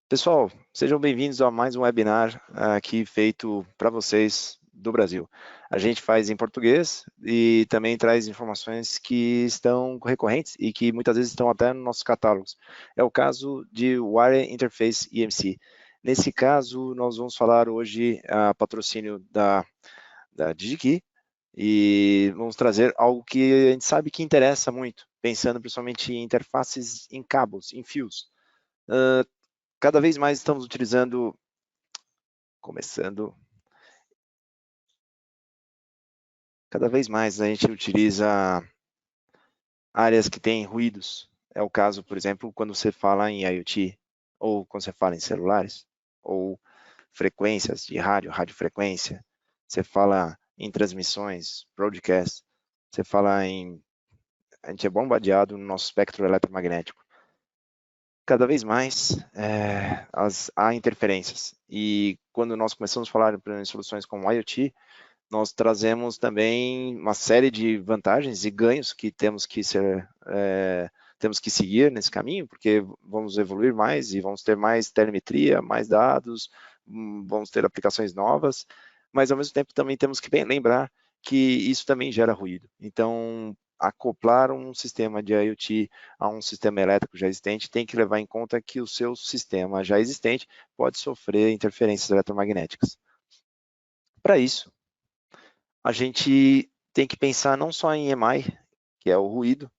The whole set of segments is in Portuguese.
Pessoal, sejam bem-vindos a mais um webinar aqui feito para vocês do Brasil. A gente faz em português e também traz informações que estão recorrentes e que muitas vezes estão até nos nossos catálogos. É o caso de Wire Interface EMC. Nesse caso, nós vamos falar hoje a patrocínio da DigiKey e vamos trazer algo que a gente sabe que interessa muito, pensando principalmente em interfaces em cabos, em fios. Cada vez mais estamos utilizando, cada vez mais a gente utiliza áreas que têm ruídos. É o caso, por exemplo, quando você fala em IoT, ou quando você fala em celulares, ou frequências de rádio, radiofrequência, você fala em transmissões, broadcast, você fala em... A gente é bombardeado no nosso espectro eletromagnético. Cada vez mais há interferências. E quando nós começamos a falar em soluções como IoT, nós trazemos também uma série de vantagens e ganhos que temos que seguir nesse caminho, porque vamos evoluir mais e vamos ter mais telemetria, mais dados, vamos ter aplicações novas, mas ao mesmo tempo também temos que bem lembrar que isso também gera ruído. Então, acoplar um sistema de IoT a um sistema elétrico já existente tem que levar em conta que o seu sistema já existente pode sofrer interferências eletromagnéticas. Para isso, a gente tem que pensar não só em EMI, que é o ruído,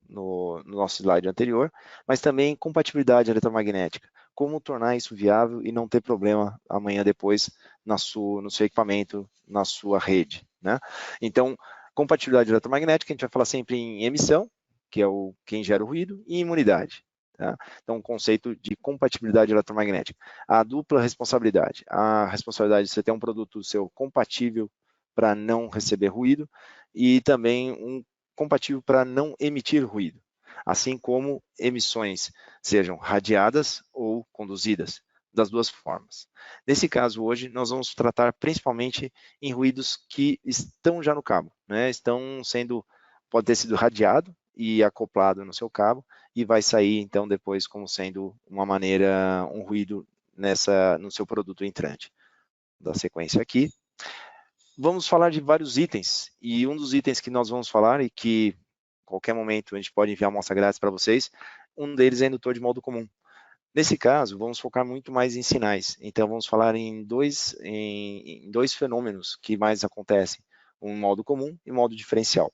no nosso slide anterior, mas também em compatibilidade eletromagnética. Como tornar isso viável e não ter problema amanhã depois no seu equipamento, na sua rede. Né? Então, compatibilidade eletromagnética, a gente vai falar sempre em emissão, que é quem gera o ruído, e imunidade. Tá? Então, o conceito de compatibilidade eletromagnética. A dupla responsabilidade. A responsabilidade de você ter um produto seu compatível para não receber ruído e também um compatível para não emitir ruído, assim como emissões sejam radiadas ou conduzidas, das duas formas. Nesse caso hoje, nós vamos tratar principalmente em ruídos que estão já no cabo, né? Pode ter sido radiado e acoplado no seu cabo e vai sair então depois como sendo um ruído no seu produto entrante. Da sequência aqui. Vamos falar de vários itens, e um dos itens que nós vamos falar, e que a qualquer momento a gente pode enviar amostra grátis para vocês, um deles é indutor de modo comum. Nesse caso, vamos focar muito mais em sinais, então vamos falar em dois fenômenos que mais acontecem, um modo comum e um modo diferencial.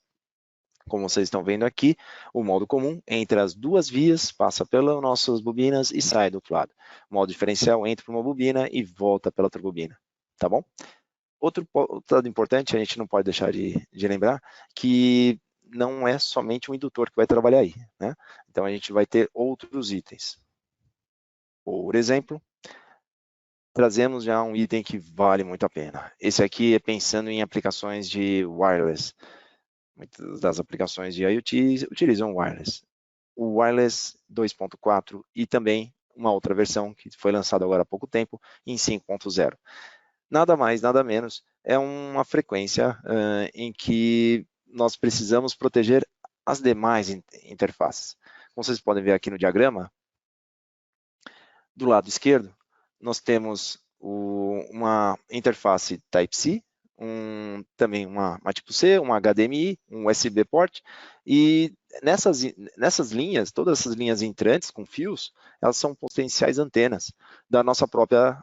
Como vocês estão vendo aqui, o modo comum entre as duas vias, passa pelas nossas bobinas e sai do outro lado. O modo diferencial entra por uma bobina e volta pela outra bobina, tá bom? Outro dado importante, a gente não pode deixar de lembrar, que não é somente um indutor que vai trabalhar aí. Né? Então, a gente vai ter outros itens. Por exemplo, trazemos já um item que vale muito a pena. Esse aqui é pensando em aplicações de wireless. Muitas das aplicações de IoT utilizam wireless. O wireless 2.4 e também uma outra versão que foi lançada agora há pouco tempo, em 5.0. Nada mais, nada menos, é uma frequência em que nós precisamos proteger as demais interfaces. Como vocês podem ver aqui no diagrama, do lado esquerdo, nós temos uma interface Type-C, também uma tipo C, um HDMI, um USB port, e nessas linhas, todas essas linhas entrantes com fios, elas são potenciais antenas da nossa própria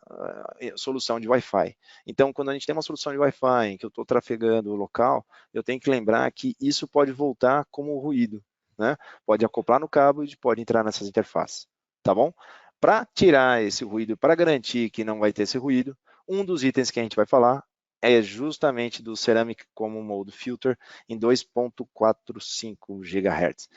solução de Wi-Fi. Então, quando a gente tem uma solução de Wi-Fi em que eu estou trafegando o local, eu tenho que lembrar que isso pode voltar como ruído, né? Pode acoplar no cabo e pode entrar nessas interfaces, tá bom? Para tirar esse ruído, para garantir que não vai ter esse ruído, um dos itens que a gente vai falar é justamente do Ceramic Common Mode Filter em 2.45 GHz.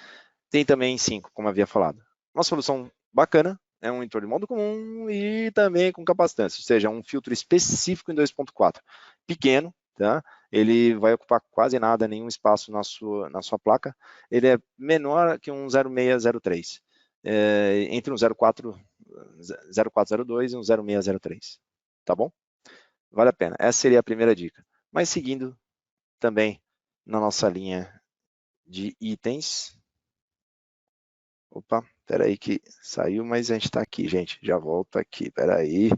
Tem também em 5, como havia falado. Uma solução bacana, é um entorno de modo comum e também com capacitância, ou seja, um filtro específico em 2.4. Pequeno, tá? Ele vai ocupar quase nada, nenhum espaço na sua placa. Ele é menor que um 0603. Entre um 0402 e um 0603, tá bom? Vale a pena, essa seria a primeira dica. Mas seguindo também na nossa linha de itens, Espera aí que saiu, mas a gente está aqui, gente. Já volta aqui, espera aí.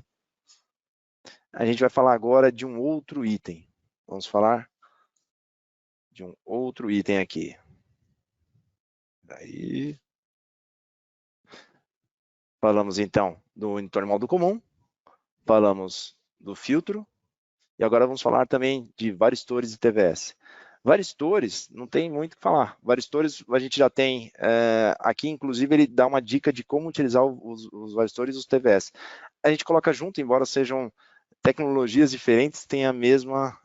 A gente vai falar agora de um outro item. Vamos falar de um outro item aqui. Aí. Falamos então do monitor modo comum, falamos do filtro, e agora vamos falar também de varistores e TVS. Varistores, não tem muito o que falar. Varistores a gente já tem aqui, inclusive ele dá uma dica de como utilizar os varistores e os TVS. A gente coloca junto, embora sejam tecnologias diferentes, tem a mesma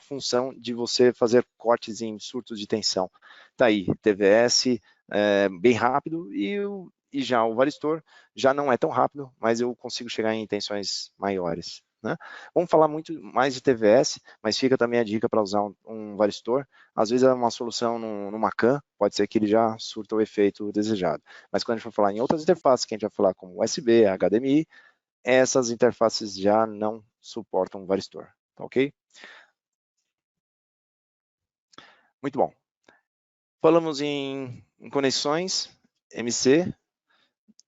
função de você fazer cortes em surtos de tensão. Tá aí, TVS bem rápido e já o varistor já não é tão rápido, mas eu consigo chegar em tensões maiores. Né? Vamos falar muito mais de TVS, mas fica também a dica para usar um varistor. Às vezes é uma solução numa CAN, pode ser que ele já surta o efeito desejado. Mas quando a gente for falar em outras interfaces, que a gente vai falar como USB, HDMI, essas interfaces já não suportam varistor, tá ok? Muito bom. Falamos em conexões MC,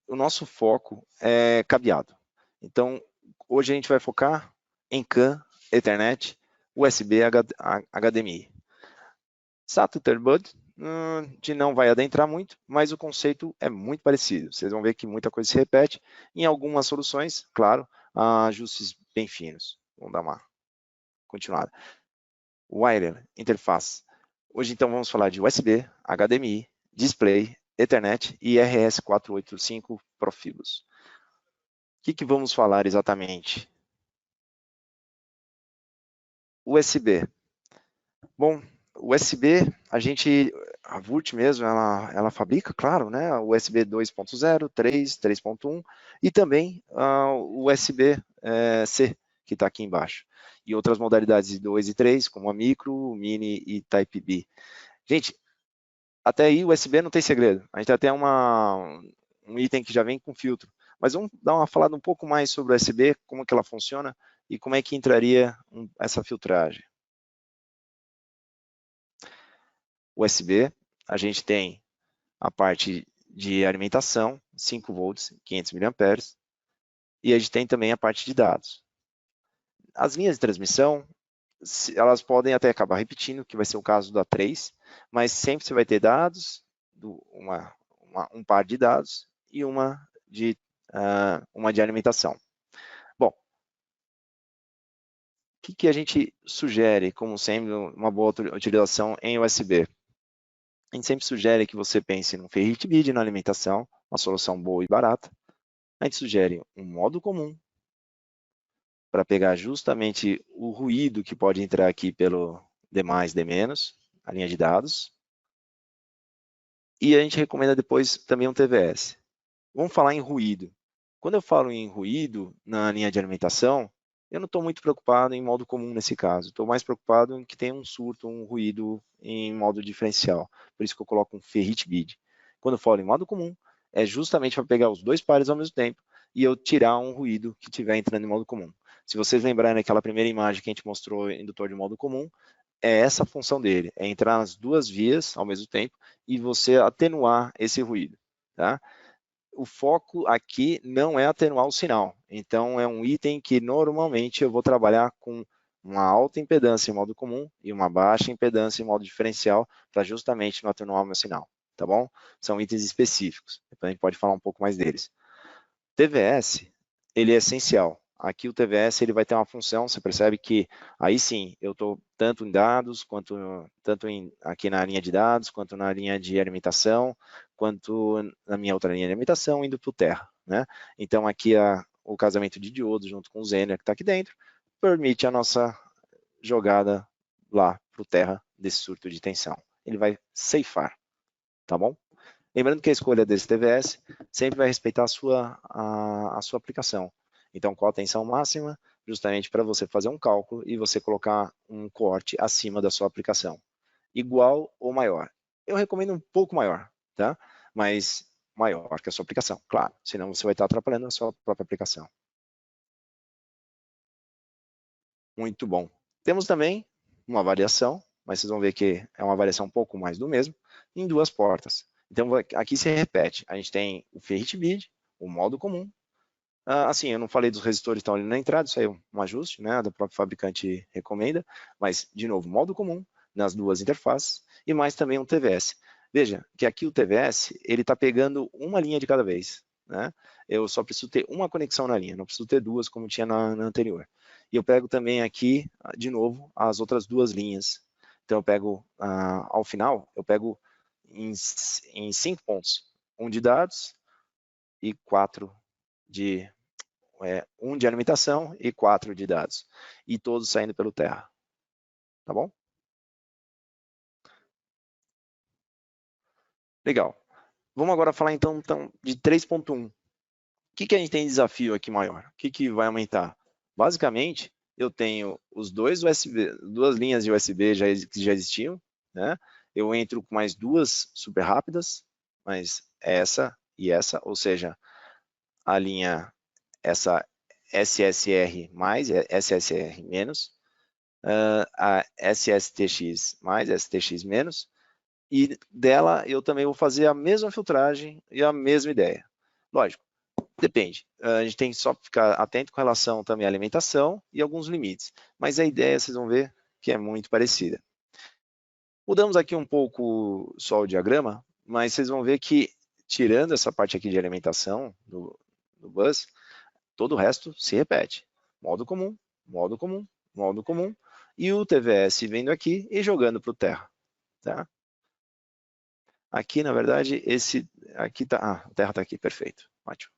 o nosso foco é cabeado. Então, hoje a gente vai focar em CAN, Ethernet, USB, HDMI. SATA Thunderbird, a gente não vai adentrar muito, mas o conceito é muito parecido. Vocês vão ver que muita coisa se repete. Em algumas soluções, claro, há ajustes bem finos. Vamos dar uma continuada. Wireless, interface. Hoje, então, vamos falar de USB, HDMI, display, Ethernet e RS485 Profibus. O que vamos falar exatamente? USB. Bom, USB, a VURT mesmo, ela fabrica, claro, né, USB 2.0, 3, 3.1 e também o USB-C, que está aqui embaixo. E outras modalidades de 2 e 3, como a micro, mini e Type-B. Gente, até aí o USB não tem segredo. A gente tem até um item que já vem com filtro. Mas vamos dar uma falada um pouco mais sobre o USB, como que ela funciona e como é que entraria essa filtragem. USB, a gente tem a parte de alimentação, 5 volts, 500 mAh, e a gente tem também a parte de dados. As linhas de transmissão, elas podem até acabar repetindo, que vai ser o caso da 3, mas sempre você vai ter dados, um par de dados e uma de alimentação. Bom, o que a gente sugere como sendo uma boa utilização em USB? A gente sempre sugere que você pense num Ferrite BID na alimentação, uma solução boa e barata. A gente sugere um modo comum para pegar justamente o ruído que pode entrar aqui pelo D+, D-, a linha de dados. E a gente recomenda depois também um TVS. Vamos falar em ruído. Quando eu falo em ruído na linha de alimentação, eu não estou muito preocupado em modo comum nesse caso. Estou mais preocupado em que tenha um surto, um ruído em modo diferencial. Por isso que eu coloco um Ferrite BID. Quando eu falo em modo comum, é justamente para pegar os dois pares ao mesmo tempo e eu tirar um ruído que estiver entrando em modo comum. Se vocês lembrarem daquela primeira imagem que a gente mostrou indutor de modo comum, é essa a função dele, é entrar nas duas vias ao mesmo tempo e você atenuar esse ruído. Tá? O foco aqui não é atenuar o sinal. Então, é um item que normalmente eu vou trabalhar com uma alta impedância em modo comum e uma baixa impedância em modo diferencial para justamente não atenuar o meu sinal, tá bom? São itens específicos, depois a gente pode falar um pouco mais deles. TVS, ele é essencial. Aqui o TVS ele vai ter uma função, você percebe que aí sim, eu estou tanto em dados, aqui na linha de dados, quanto na linha de alimentação, quanto na minha outra linha de alimentação, indo para o terra. Né? Então aqui o casamento de diodos junto com o Zener que está aqui dentro, permite a nossa jogada lá para o terra desse surto de tensão. Ele vai ceifar, tá bom? Lembrando que a escolha desse TVS sempre vai respeitar a sua aplicação. Então, qual a tensão máxima? Justamente para você fazer um cálculo e você colocar um corte acima da sua aplicação. Igual ou maior. Eu recomendo um pouco maior, tá? Mas maior que a sua aplicação, claro. Senão você vai estar atrapalhando a sua própria aplicação. Muito bom. Temos também uma variação, mas vocês vão ver que é uma variação um pouco mais do mesmo, em duas portas. Então, aqui se repete. A gente tem o ferrite bid, o modo comum. Assim, eu não falei dos resistores que estão ali na entrada, isso aí é um ajuste, né? Do próprio fabricante recomenda. Mas, de novo, modo comum nas duas interfaces e mais também um TVS. Veja que aqui o TVS, ele está pegando uma linha de cada vez, né? Eu só preciso ter uma conexão na linha, não preciso ter duas como tinha na anterior. E eu pego também aqui, de novo, as outras duas linhas. Então eu pego, ao final, eu pego em 5 pontos, um de dados e 4 de... um de alimentação e 4 de dados. E todos saindo pelo terra. Tá bom? Legal. Vamos agora falar então de 3.1. O que a gente tem de desafio aqui maior? O que vai aumentar? Basicamente, eu tenho os dois USB, duas linhas de USB que já existiam, né? Eu entro com mais duas super rápidas, mas essa e essa, ou seja, a linha essa SSR mais, SSR menos, a SSTX mais, STX menos, e dela eu também vou fazer a mesma filtragem e a mesma ideia. Lógico, depende. A gente tem que só ficar atento com relação também à alimentação e alguns limites. Mas a ideia, vocês vão ver, que é muito parecida. Mudamos aqui um pouco só o diagrama, mas vocês vão ver que, tirando essa parte aqui de alimentação do bus, todo o resto se repete. Modo comum, modo comum, modo comum, e o TVS vindo aqui e jogando para o terra. Tá? Aqui, na verdade, aqui tá, o terra está aqui, perfeito, ótimo.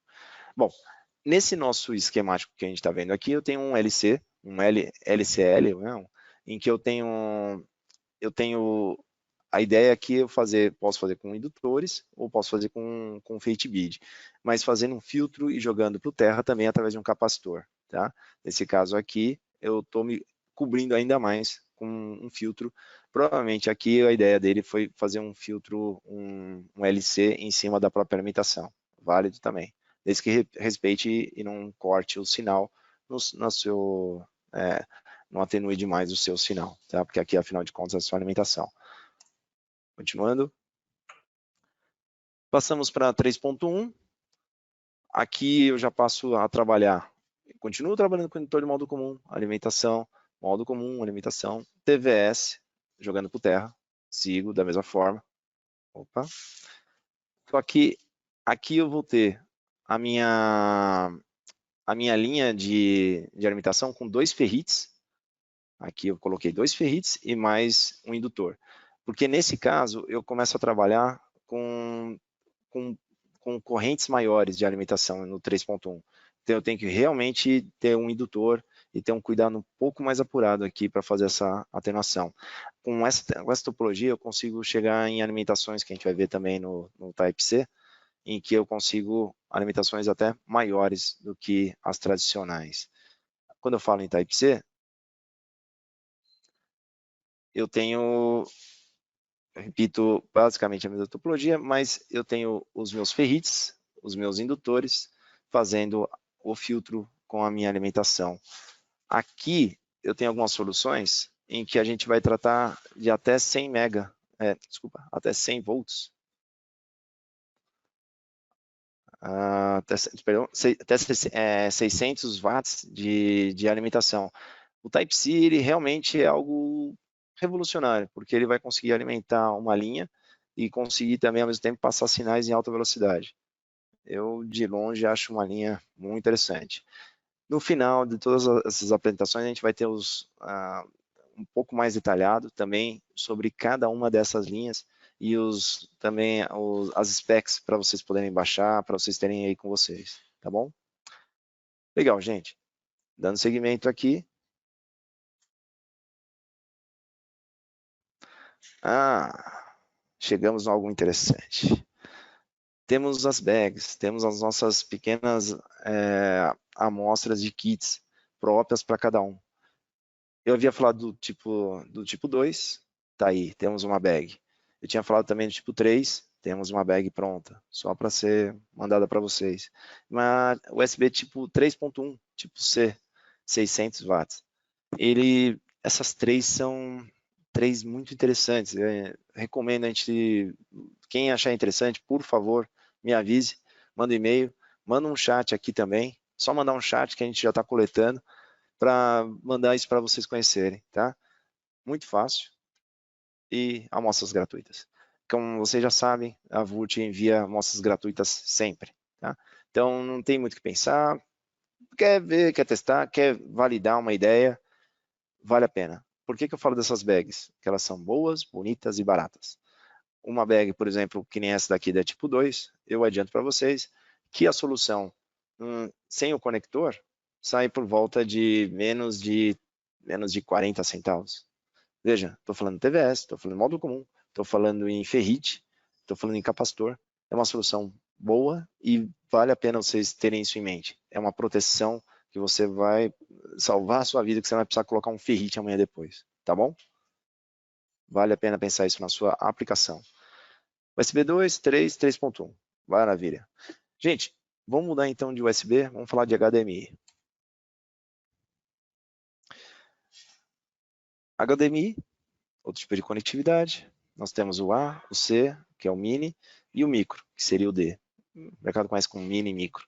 Bom, nesse nosso esquemático que a gente está vendo aqui, eu tenho um LC, um LCL, né, em que eu tenho a ideia que eu posso fazer com indutores ou posso fazer com ferrite bid, mas fazendo um filtro e jogando para o terra também através de um capacitor. Tá? Nesse caso aqui, eu estou me cobrindo ainda mais com um filtro. Provavelmente aqui a ideia dele foi fazer um filtro, um LC em cima da própria alimentação. Válido também. Desde que respeite e não corte o sinal não atenue demais o seu sinal, tá? Porque aqui, afinal de contas, é a sua alimentação. Continuando. Passamos para 3.1. Aqui eu já passo a trabalhar. Continuo trabalhando com o editor de modo comum, alimentação, modo comum, alimentação, TVS, jogando por terra. Sigo da mesma forma. Opa. Só que aqui eu vou ter a minha linha de alimentação com 2 ferrites. Aqui eu coloquei 2 ferrites e mais um indutor. Porque nesse caso eu começo a trabalhar com correntes maiores de alimentação no 3.1. Então eu tenho que realmente ter um indutor e ter um cuidado um pouco mais apurado aqui para fazer essa atenuação. Com essa topologia eu consigo chegar em alimentações que a gente vai ver também no Type-C, em que eu consigo alimentações até maiores do que as tradicionais. Quando eu falo em Type-C, eu tenho, repito, basicamente a mesma topologia, mas eu tenho os meus ferrites, os meus indutores, fazendo o filtro com a minha alimentação. Aqui eu tenho algumas soluções em que a gente vai tratar de até 100 até 100 volts. Até 600 watts de alimentação. O Type-C ele realmente é algo revolucionário, porque ele vai conseguir alimentar uma linha e conseguir também, ao mesmo tempo, passar sinais em alta velocidade. Eu, de longe, acho uma linha muito interessante. No final de todas essas apresentações, a gente vai ter um pouco mais detalhado também sobre cada uma dessas linhas e também as specs para vocês poderem baixar, para vocês terem aí com vocês, tá bom? Legal, gente. Dando seguimento aqui. Chegamos a algo interessante. Temos as bags, temos as nossas pequenas amostras de kits próprias para cada um. Eu havia falado do tipo 2, tá aí, temos uma bag. Eu tinha falado também do tipo 3, temos uma bag pronta, só para ser mandada para vocês. Mas USB tipo 3.1, tipo C, 600 watts. Essas três são três muito interessantes. Recomendo quem achar interessante, por favor, me avise, manda um e-mail, manda um chat aqui também, só mandar um chat que a gente já está coletando para mandar isso para vocês conhecerem, tá? Muito fácil e amostras gratuitas. Como vocês já sabem, a VURT envia amostras gratuitas sempre, tá? Então não tem muito o que pensar, quer ver, quer testar, quer validar uma ideia, vale a pena. Por que eu falo dessas bags? Que elas são boas, bonitas e baratas. Uma bag, por exemplo, que nem essa daqui da tipo 2, eu adianto para vocês que a solução sem o conector sai por volta de menos de 40 centavos. Veja, estou falando TVS, estou falando módulo comum, estou falando em ferrite, estou falando em capacitor. É uma solução boa e vale a pena vocês terem isso em mente. É uma proteção que você vai salvar a sua vida, que você não vai precisar colocar um ferrite amanhã depois, tá bom? Vale a pena pensar isso na sua aplicação. USB 2, 3, 3.1. Maravilha. Gente, vamos mudar então de USB, vamos falar de HDMI. HDMI, outro tipo de conectividade. Nós temos o A, o C, que é o mini, e o micro, que seria o D. O mercado conhece como mini e micro.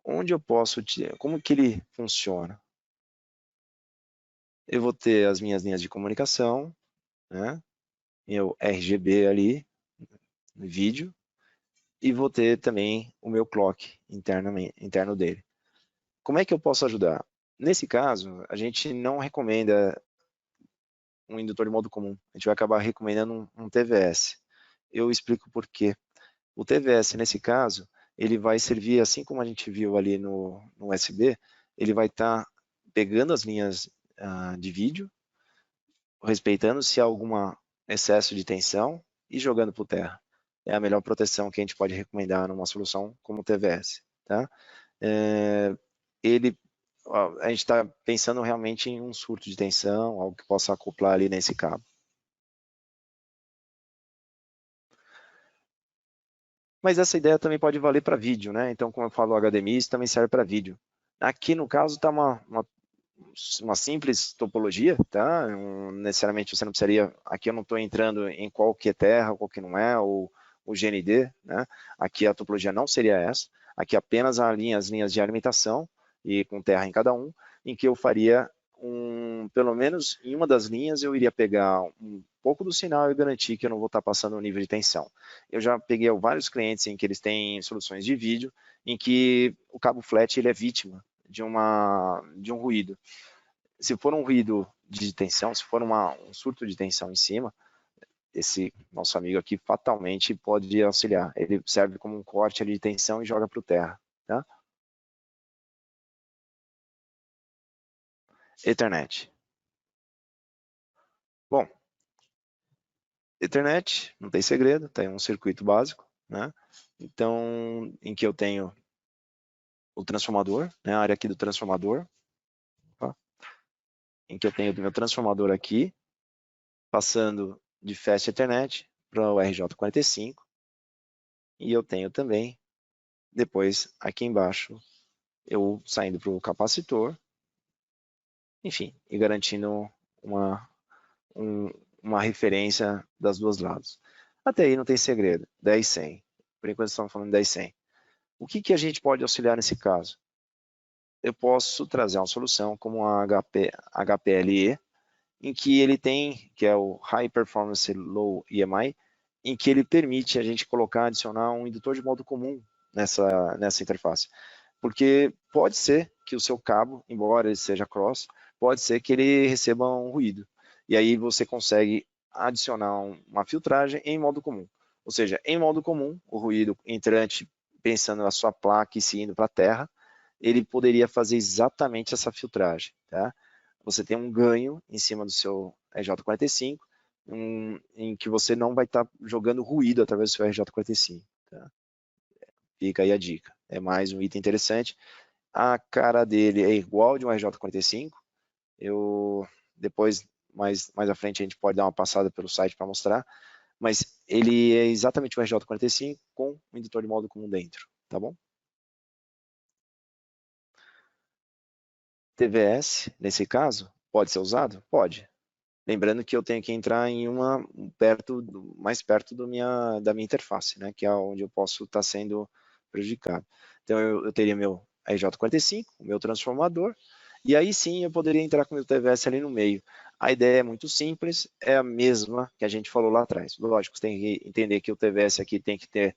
Onde eu posso, como que ele funciona? Eu vou ter as minhas linhas de comunicação, né? Meu RGB ali, no vídeo, e vou ter também o meu clock interno dele. Como é que eu posso ajudar? Nesse caso, a gente não recomenda um indutor de modo comum. A gente vai acabar recomendando um TVS. Eu explico por quê. O TVS, nesse caso, ele vai servir, assim como a gente viu ali no USB, ele vai estar pegando as linhas de vídeo, respeitando se há algum excesso de tensão e jogando por terra. É a melhor proteção que a gente pode recomendar numa solução como o TVS. Tá? Ele, a gente está pensando realmente em um surto de tensão, algo que possa acoplar ali nesse cabo. Mas essa ideia também pode valer para vídeo, né? Então, como eu falo, o HDMI, isso também serve para vídeo. Aqui, no caso, está uma simples topologia, tá? Necessariamente você não precisaria, aqui eu não estou entrando em qual que é terra, qual que não é, ou o GND, né? Aqui a topologia não seria essa, aqui apenas as linhas de alimentação, e com terra em cada um, em que eu faria pelo menos em uma das linhas eu iria pegar um pouco do sinal e garantir que eu não vou estar passando o nível de tensão. Eu já peguei vários clientes em que eles têm soluções de vídeo, em que o cabo flat ele é vítima de um ruído. Se for um ruído de tensão, se for um surto de tensão em cima, esse nosso amigo aqui fatalmente pode auxiliar. Ele serve como um corte ali de tensão e joga para o terra. Tá? Ethernet. Bom, Ethernet, não tem segredo, tem um circuito básico, né? Então, em que eu tenho o transformador, né? A área aqui do transformador, tá? Em que eu tenho o meu transformador aqui, passando de Fast Ethernet para o RJ45, e eu tenho também, depois, aqui embaixo, eu saindo para o capacitor, enfim, e garantindo uma, uma referência das duas lados. Até aí não tem segredo, 10-100. Por enquanto estamos falando 10-100. O que a gente pode auxiliar nesse caso? Eu posso trazer uma solução como a HPLE, em que ele tem, que é o High Performance Low EMI, em que ele permite a gente adicionar um indutor de modo comum nessa interface. Porque pode ser que o seu cabo, embora ele seja cross, pode ser que ele receba um ruído. E aí você consegue adicionar uma filtragem em modo comum. Ou seja, em modo comum, o ruído entrante, pensando na sua placa e se indo para a terra, ele poderia fazer exatamente essa filtragem. Tá? Você tem um ganho em cima do seu RJ45, em que você não vai estar jogando ruído através do seu RJ45. Tá? Fica aí a dica. É mais um item interessante. A cara dele é igual de um RJ45. Eu depois, mais à frente, a gente pode dar uma passada pelo site para mostrar. Mas ele é exatamente um RJ45 com um indutor de modo comum dentro. Tá bom? TVS, nesse caso, pode ser usado? Pode. Lembrando que eu tenho que entrar em uma mais perto da minha interface, né, que é onde eu posso estar sendo prejudicado. Então eu teria meu RJ45, o meu transformador, e aí sim eu poderia entrar com o meu TVS ali no meio. A ideia é muito simples, é a mesma que a gente falou lá atrás. Lógico, você tem que entender que o TVS aqui tem que ter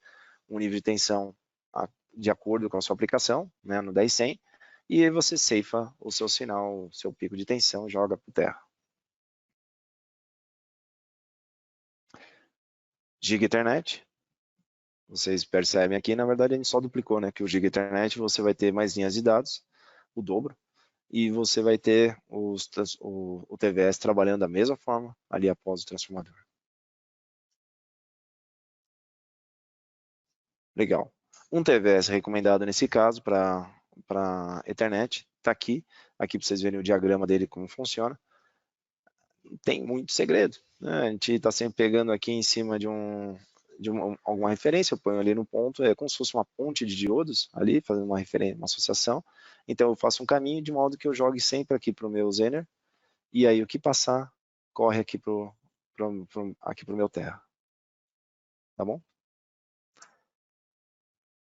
um nível de tensão de acordo com a sua aplicação, né, no 10-100, e aí você ceifa o seu sinal, o seu pico de tensão, joga por terra. Giga Ethernet, vocês percebem aqui, na verdade a gente só duplicou, né, que o Giga Ethernet você vai ter mais linhas de dados, o dobro, e você vai ter o TVS trabalhando da mesma forma ali após o transformador. Legal. Um TVS recomendado nesse caso para Ethernet, está aqui para vocês verem o diagrama dele como funciona. Não tem muito segredo, né? A gente está sempre pegando aqui em cima de alguma referência, eu ponho ali no ponto, é como se fosse uma ponte de diodos ali, fazendo uma referência, uma associação. Então eu faço um caminho de modo que eu jogue sempre aqui para o meu Zener, e aí o que passar, corre aqui para o meu terra. Tá bom?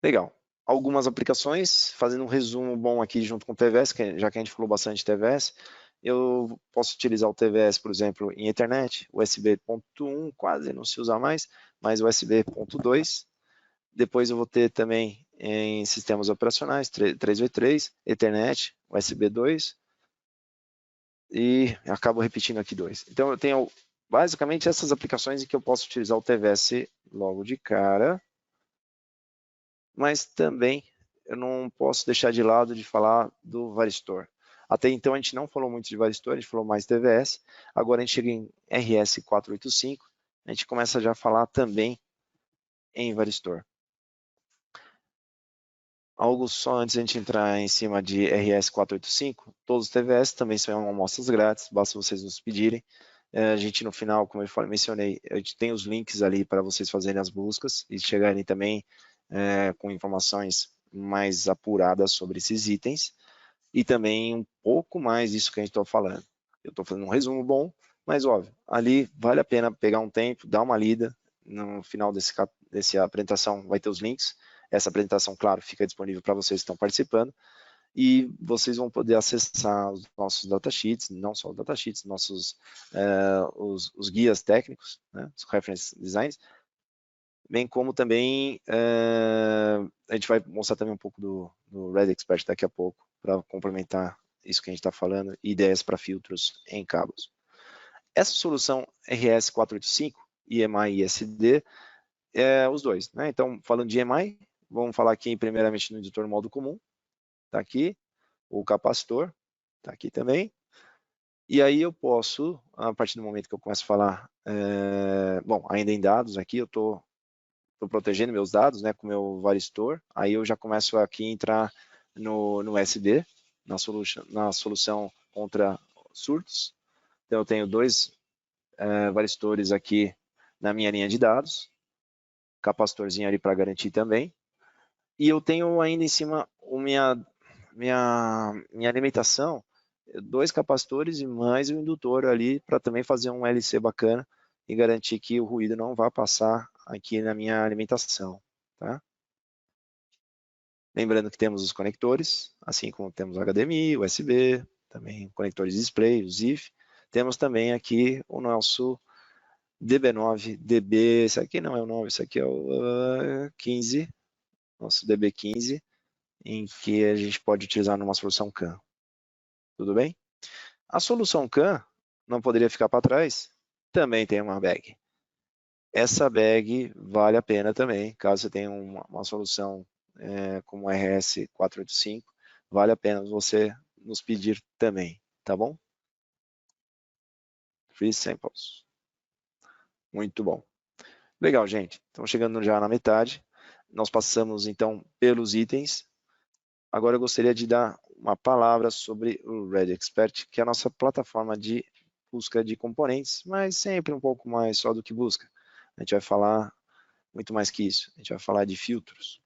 Legal. Algumas aplicações, fazendo um resumo bom aqui junto com o TVS, já que a gente falou bastante de TVS, eu posso utilizar o TVS, por exemplo, em Ethernet, USB.1 quase não se usa mais, mas USB.2. Depois eu vou ter também em sistemas operacionais, 3v3, Ethernet, USB 2, e acabo repetindo aqui 2. Então eu tenho basicamente essas aplicações em que eu posso utilizar o TVS logo de cara, mas também eu não posso deixar de lado de falar do Varistor. Até então a gente não falou muito de Varistor, a gente falou mais TVS. Agora a gente chega em RS485, a gente começa já a falar também em Varistor. Algo só antes de a gente entrar em cima de RS485, todos os TVS também são amostras grátis, basta vocês nos pedirem. A gente no final, como eu mencionei, a gente tem os links ali para vocês fazerem as buscas e chegarem também com informações mais apuradas sobre esses itens e também um pouco mais disso que a gente está falando. Eu estou fazendo um resumo bom, mas óbvio, ali vale a pena pegar um tempo, dar uma lida. No final dessa apresentação vai ter os links. Essa apresentação, claro, fica disponível para vocês que estão participando e vocês vão poder acessar os nossos datasheets, não só os datasheets, os guias técnicos, né, os reference designs, bem como também a gente vai mostrar também um pouco do Red Expert daqui a pouco, para complementar isso que a gente está falando, ideias para filtros em cabos. Essa solução RS485, EMI e SD, os dois, né? Então, falando de EMI, vamos falar aqui primeiramente no editor modo comum, está aqui, o capacitor, está aqui também, e aí eu posso, a partir do momento que eu começo a falar, bom, ainda em dados aqui, eu estou protegendo meus dados, né, com o meu Varistor, aí eu já começo aqui a entrar no SD, na solução contra surtos. Então eu tenho dois varistores aqui na minha linha de dados, capacitorzinho ali para garantir também, e eu tenho ainda em cima minha alimentação, dois capacitores e mais um indutor ali para também fazer um LC bacana e garantir que o ruído não vá passar aqui na minha alimentação. Tá? Lembrando que temos os conectores, assim como temos HDMI, USB, também conectores de display, o ZIF. Temos também aqui o nosso DB9, DB, esse aqui não é o 9, esse aqui é o 15, nosso DB15, em que a gente pode utilizar numa solução CAN. Tudo bem? A solução CAN não poderia ficar para trás, também tem uma bag. Essa bag vale a pena também, caso você tenha uma solução como o RS485, vale a pena você nos pedir também, tá bom? Free samples. Muito bom. Legal, gente. Estamos chegando já na metade. Nós passamos, então, pelos itens. Agora eu gostaria de dar uma palavra sobre o Red Expert, que é a nossa plataforma de busca de componentes, mas sempre um pouco mais só do que busca. A gente vai falar muito mais que isso. A gente vai falar de filtros.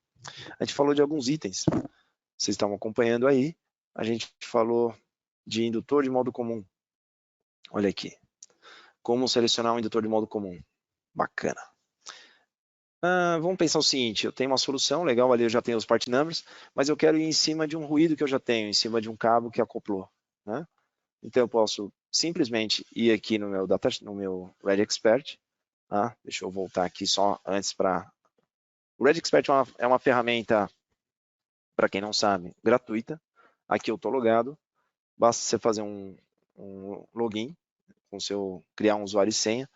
A gente falou de alguns itens. Vocês estão acompanhando aí. A gente falou de indutor de modo comum. Olha aqui. como selecionar um indutor de modo comum. Bacana. Vamos pensar o seguinte, eu tenho uma solução, legal, ali eu já tenho os part numbers, mas eu quero ir em cima de um ruído que eu já tenho, em cima de um cabo que acoplou. Né? Então eu posso simplesmente ir aqui no meu Red Expert. Tá? Deixa eu voltar aqui só antes para... O Red Expert é uma ferramenta, para quem não sabe, gratuita. Aqui eu estou logado, basta você fazer um login, criar um usuário e senha,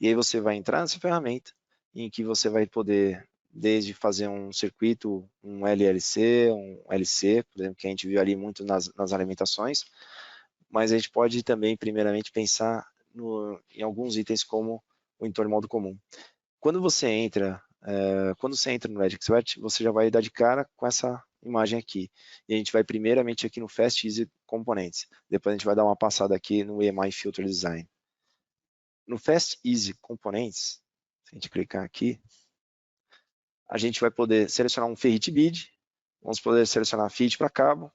e aí você vai entrar nessa ferramenta, em que você vai poder, desde fazer um circuito, um LLC, um LC, por exemplo, que a gente viu ali muito nas alimentações, mas a gente pode também, primeiramente, pensar em alguns itens como o entorno modo comum. Quando você entra no Red Expert, você já vai dar de cara com essa imagem aqui. E a gente vai primeiramente aqui no Fast Easy Components. Depois a gente vai dar uma passada aqui no EMI Filter Design. No Fast Easy Components, se a gente clicar aqui, a gente vai poder selecionar um Ferrite Bid, vamos poder selecionar feed para cabo.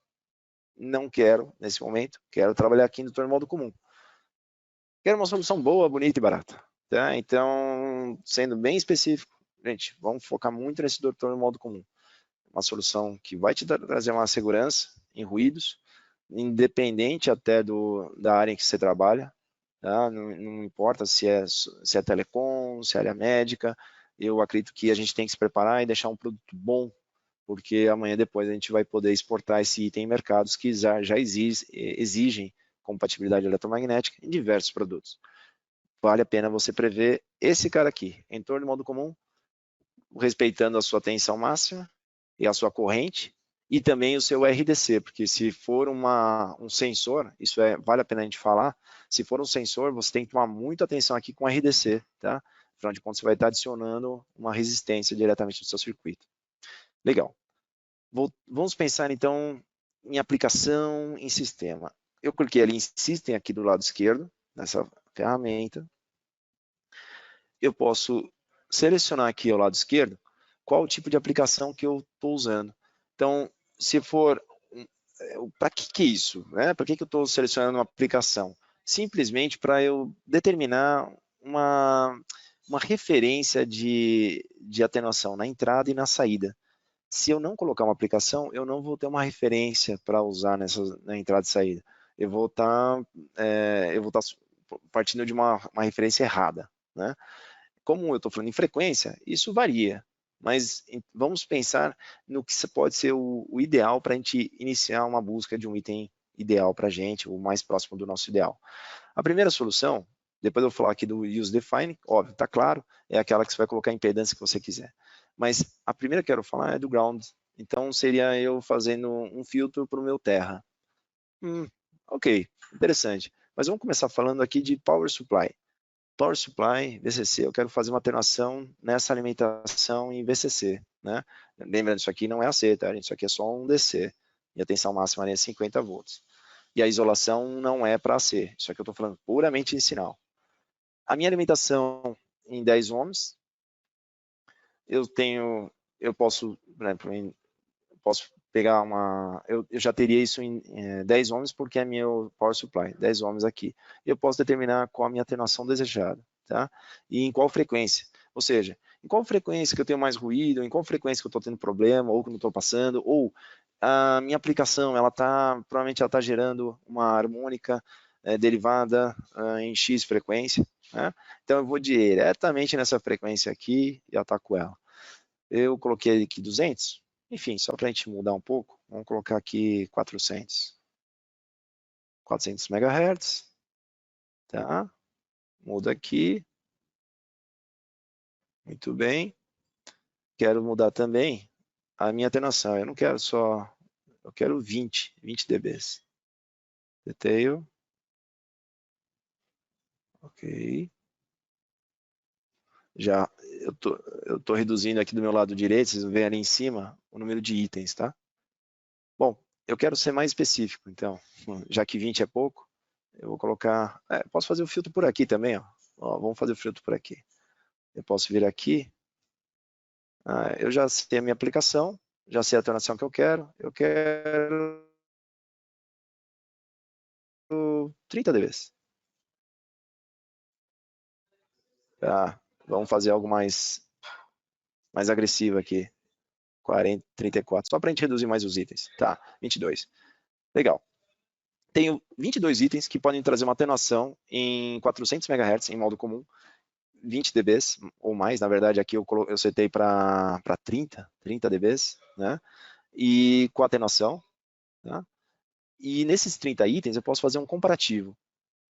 Não quero, nesse momento, quero trabalhar aqui no entorno modo comum. Quero uma solução boa, bonita e barata. Tá? Então, sendo bem específico, gente, vamos focar muito nesse entorno modo comum. Uma solução que vai te trazer uma segurança em ruídos, independente até da área em que você trabalha. Tá? Não importa se é telecom, se é área médica, eu acredito que a gente tem que se preparar e deixar um produto bom, porque amanhã depois a gente vai poder exportar esse item em mercados que já exigem compatibilidade eletromagnética em diversos produtos. Vale a pena você prever esse cara aqui, entorno de modo comum, respeitando a sua tensão máxima e a sua corrente, e também o seu RDC, porque se for um sensor, vale a pena a gente falar, se for um sensor, você tem que tomar muita atenção aqui com o RDC, tá? Afinal de contas, você vai estar adicionando uma resistência diretamente no seu circuito. Legal. Vamos pensar, então, em aplicação, em sistema. Eu cliquei ali em System aqui do lado esquerdo, nessa ferramenta. Eu posso selecionar aqui ao lado esquerdo qual o tipo de aplicação que eu estou usando. Então, se for... Para que isso? Né? Para que eu estou selecionando uma aplicação? Simplesmente para eu determinar uma referência de atenuação na entrada e na saída. Se eu não colocar uma aplicação, eu não vou ter uma referência para usar na entrada e saída. Eu vou estar partindo de uma referência errada. Né? Como eu estou falando em frequência, isso varia, mas vamos pensar no que pode ser o ideal para a gente iniciar uma busca de um item ideal para a gente, o mais próximo do nosso ideal. A primeira solução, depois eu vou falar aqui do Use Define, óbvio, está claro, é aquela que você vai colocar a impedância que você quiser. Mas a primeira que eu quero falar é do Ground. Então seria eu fazendo um filtro para o meu terra. Ok, interessante. Mas vamos começar falando aqui de Power Supply. Power Supply, VCC, eu quero fazer uma atenuação nessa alimentação em VCC. Né? Lembrando, isso aqui não é AC, tá? Isso aqui é só um DC. E a tensão máxima é 50 volts. E a isolação não é para AC. Isso aqui eu estou falando puramente em sinal. A minha alimentação em 10 ohms, eu posso, né, posso pegar eu já teria isso em 10 ohms porque é meu power supply, 10 ohms aqui. Eu posso determinar qual a minha atenuação desejada, tá? E em qual frequência. Ou seja, em qual frequência que eu tenho mais ruído, em qual frequência que eu estou tendo problema, ou que não estou passando, ou a minha aplicação, provavelmente ela está gerando uma harmônica derivada em X frequência, né? Então eu vou diretamente nessa frequência aqui e ataco ela. Eu coloquei aqui 200, enfim, só para a gente mudar um pouco, vamos colocar aqui 400. 400 MHz, tá? Muda aqui. Muito bem. Quero mudar também a minha atenuação. Eu não quero só, eu quero 20 dBs. Detail. Ok. Já eu tô reduzindo aqui do meu lado direito, vocês vão ver ali em cima o número de itens, tá? Bom, eu quero ser mais específico, então, já que 20 é pouco, eu vou colocar, posso fazer o filtro por aqui também, ó. Vamos fazer o filtro por aqui. Eu posso vir aqui, eu já sei a minha aplicação, já sei a atenuação que eu quero 30 dBs. Tá? Vamos fazer algo mais agressivo aqui. 40, 34, só para a gente reduzir mais os itens. Tá, 22. Legal. Tenho 22 itens que podem trazer uma atenuação em 400 MHz em modo comum, 20 dBs ou mais, na verdade aqui eu setei para 30 dBs, né? E com atenuação, tá? E nesses 30 itens eu posso fazer um comparativo,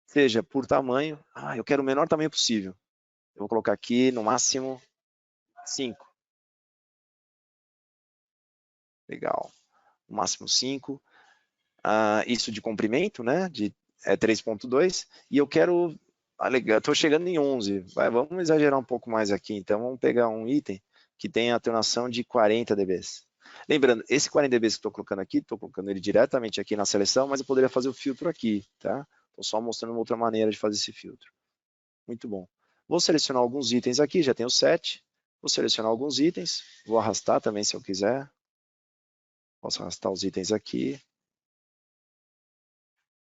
seja por tamanho, eu quero o menor tamanho possível. Eu vou colocar aqui no máximo 5. Legal. No máximo 5. Isso de comprimento, né? De 3.2. E eu quero. Estou chegando em 11. Vamos exagerar um pouco mais aqui. Então, vamos pegar um item que tem atenuação de 40 dBs. Lembrando, esse 40 dBs que estou colocando aqui, estou colocando ele diretamente aqui na seleção, mas eu poderia fazer o filtro aqui, tá? Estou só mostrando uma outra maneira de fazer esse filtro. Muito bom. Vou selecionar alguns itens aqui, já tenho 7. Vou selecionar alguns itens, vou arrastar também se eu quiser. Posso arrastar os itens aqui.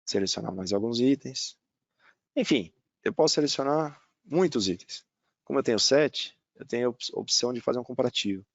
Selecionar mais alguns itens. Enfim, eu posso selecionar muitos itens. Como eu tenho 7, eu tenho a opção de fazer um comparativo.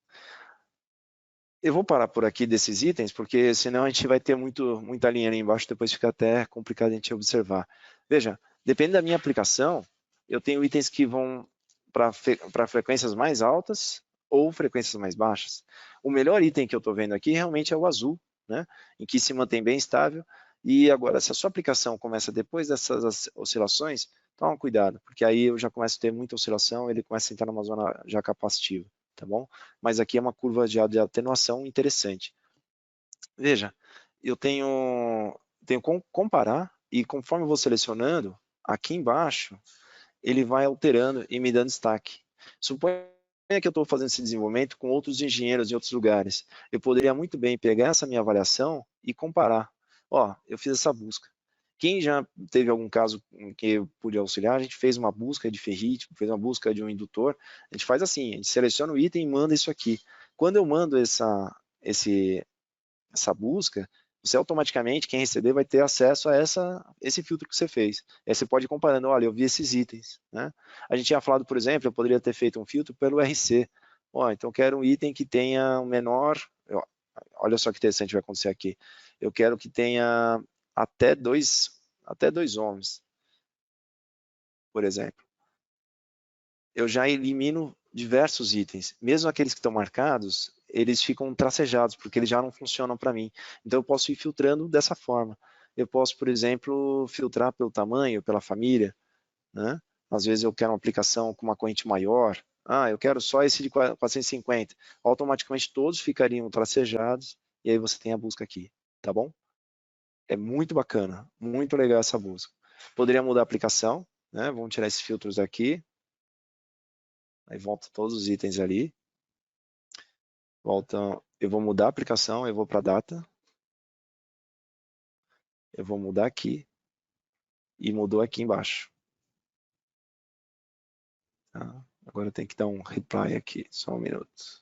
Eu vou parar por aqui desses itens, porque senão a gente vai ter muita linha ali embaixo, depois fica até complicado a gente observar. Veja, depende da minha aplicação, eu tenho itens que vão para frequências mais altas ou frequências mais baixas. O melhor item que eu estou vendo aqui realmente é o azul, né? Em que se mantém bem estável. E agora, se a sua aplicação começa depois dessas oscilações, toma cuidado, porque aí eu já começo a ter muita oscilação, ele começa a entrar numa zona já capacitiva, tá bom? Mas aqui é uma curva de atenuação interessante. Veja, eu tenho como comparar, e conforme eu vou selecionando, aqui embaixo, ele vai alterando e me dando destaque. Suponha que eu estou fazendo esse desenvolvimento com outros engenheiros em outros lugares. Eu poderia muito bem pegar essa minha avaliação e comparar. Ó, eu fiz essa busca. Quem já teve algum caso em que eu pude auxiliar, a gente fez uma busca de ferrite, fez uma busca de um indutor. A gente faz assim, a gente seleciona o item e manda isso aqui. Quando eu mando essa busca, você automaticamente, quem receber, vai ter acesso a esse filtro que você fez. Aí você pode ir comparando, olha, eu vi esses itens. Né? A gente tinha falado, por exemplo, eu poderia ter feito um filtro pelo RC. Então eu quero um item que tenha um menor... Olha só que interessante vai acontecer aqui. Eu quero que tenha até dois ohms, por exemplo. Eu já elimino diversos itens. Mesmo aqueles que estão marcados, eles ficam tracejados, porque eles já não funcionam para mim. Então eu posso ir filtrando dessa forma. Eu posso, por exemplo, filtrar pelo tamanho, pela família. Né? Às vezes eu quero uma aplicação com uma corrente maior. Eu quero só esse de 450. Automaticamente todos ficariam tracejados e aí você tem a busca aqui, tá bom? É muito bacana, muito legal essa busca. Poderia mudar a aplicação, né? Vamos tirar esses filtros aqui. Aí volta todos os itens ali. Eu vou mudar a aplicação, eu vou para data. Eu vou mudar aqui. E mudou aqui embaixo. Tá? Agora eu tenho que dar um reply aqui, só um minuto.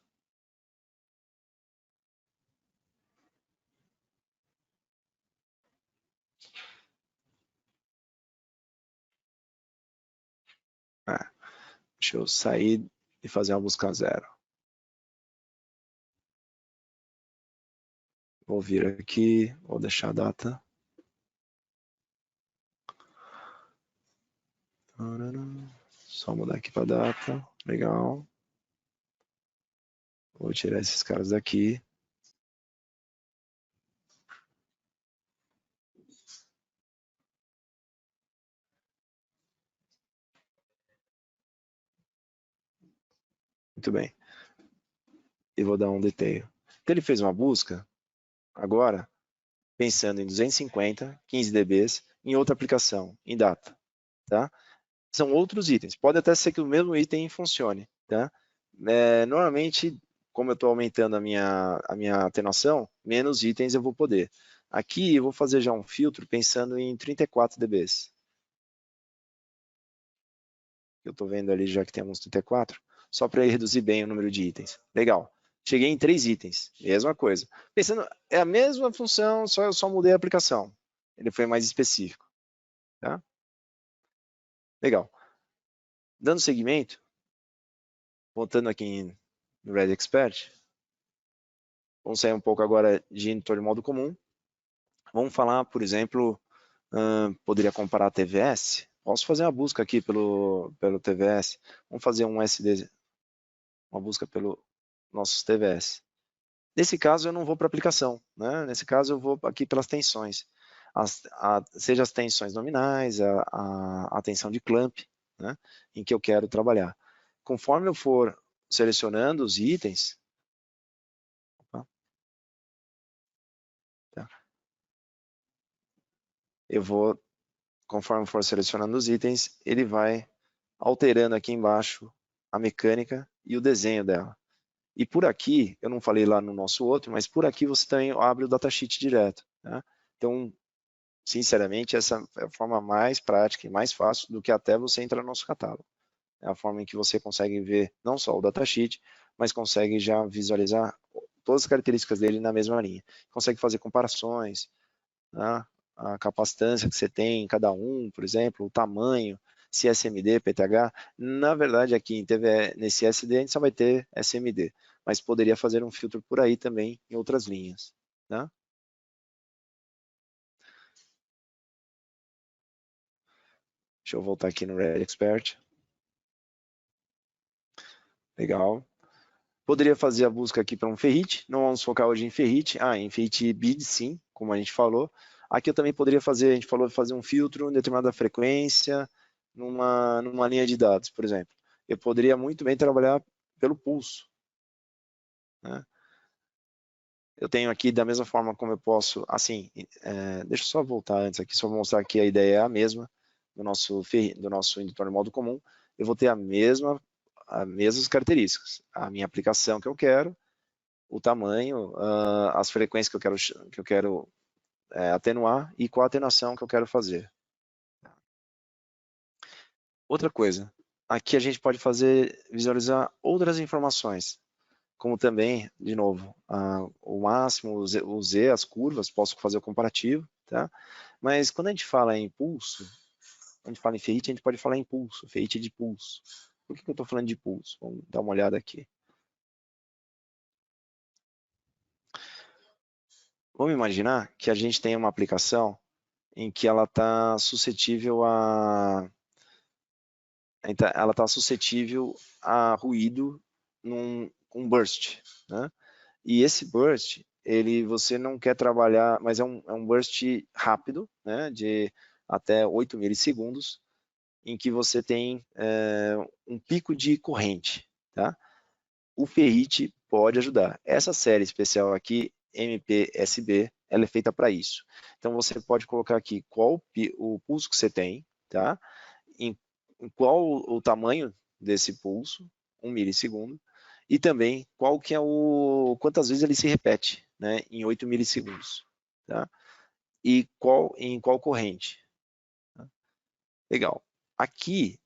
Deixa eu sair e fazer uma busca zero. Vou vir aqui, vou deixar a data. Só mudar aqui para data. Legal. Vou tirar esses caras daqui. Muito bem. E vou dar um detail. Então ele fez uma busca, agora, pensando em 250, 15 dBs, em outra aplicação, em data. Tá? São outros itens. Pode até ser que o mesmo item funcione. Tá? Normalmente, como eu estou aumentando a minha atenuação, menos itens eu vou poder. Aqui eu vou fazer já um filtro pensando em 34 dBs. Eu estou vendo ali já que tem uns 34, só para reduzir bem o número de itens. Legal. Cheguei em 3 itens, mesma coisa. Pensando, é a mesma função, eu só mudei a aplicação. Ele foi mais específico. Tá? Legal. Dando seguimento, voltando aqui no Red Expert, vamos sair um pouco agora de indutor de modo comum. Vamos falar, por exemplo, poderia comparar a TVS. Posso fazer uma busca aqui pelo TVS. Vamos fazer um SD, uma busca pelo nossos TVS. Nesse caso, eu não vou para aplicação, né? Nesse caso, eu vou aqui pelas tensões. Seja as tensões nominais, a tensão de clamp, né? Em que eu quero trabalhar. Conforme eu for selecionando os itens, tá? Eu vou, conforme for selecionando os itens, ele vai alterando aqui embaixo a mecânica e o desenho dela. E por aqui, eu não falei lá no nosso outro, mas por aqui você também abre o datasheet direto, né? Então, sinceramente, essa é a forma mais prática e mais fácil do que até você entrar no nosso catálogo. É a forma em que você consegue ver não só o datasheet, mas consegue já visualizar todas as características dele na mesma linha. Consegue fazer comparações, né? A capacitância que você tem em cada um, por exemplo, o tamanho, se é SMD, PTH. Na verdade, aqui em TV, nesse SD a gente só vai ter SMD, mas poderia fazer um filtro por aí também em outras linhas, né? Deixa eu voltar aqui no Red Expert. Legal. Poderia fazer a busca aqui para um ferrite, não vamos focar hoje em ferrite. Em ferrite bid, sim, como a gente falou. Aqui eu também poderia fazer, a gente falou, fazer um filtro em determinada frequência, numa linha de dados, por exemplo. Eu poderia muito bem trabalhar pelo pulso, né? Eu tenho aqui, da mesma forma como eu posso, assim, deixa eu só voltar antes aqui, só vou mostrar que a ideia é a mesma do nosso indutor de modo comum. Eu vou ter as mesmas características. A minha aplicação que eu quero, o tamanho, as frequências que eu quero atenuar e qual a atenuação que eu quero fazer. Outra coisa, aqui a gente pode visualizar outras informações, como também, de novo, o máximo, o Z, as curvas, posso fazer o comparativo, tá? Mas quando a gente fala em pulso, quando a gente fala em ferrite, a gente pode falar em pulso, ferrite de pulso. Por que eu estou falando de pulso? Vamos dar uma olhada aqui. Vamos imaginar que a gente tem uma aplicação em que ela está suscetível a ruído um burst, né? E esse burst, você não quer trabalhar, mas é um burst rápido, né? De até 8 milissegundos, em que você tem um pico de corrente, tá? O ferrite pode ajudar. Essa série especial aqui, MPSB, ela é feita para isso. Então você pode colocar aqui qual o pulso que você tem, tá? Em qual o tamanho desse pulso, 1 milissegundo, e também quantas vezes ele se repete, né, em 8 milissegundos, tá? E em qual corrente. Tá? Legal. Aqui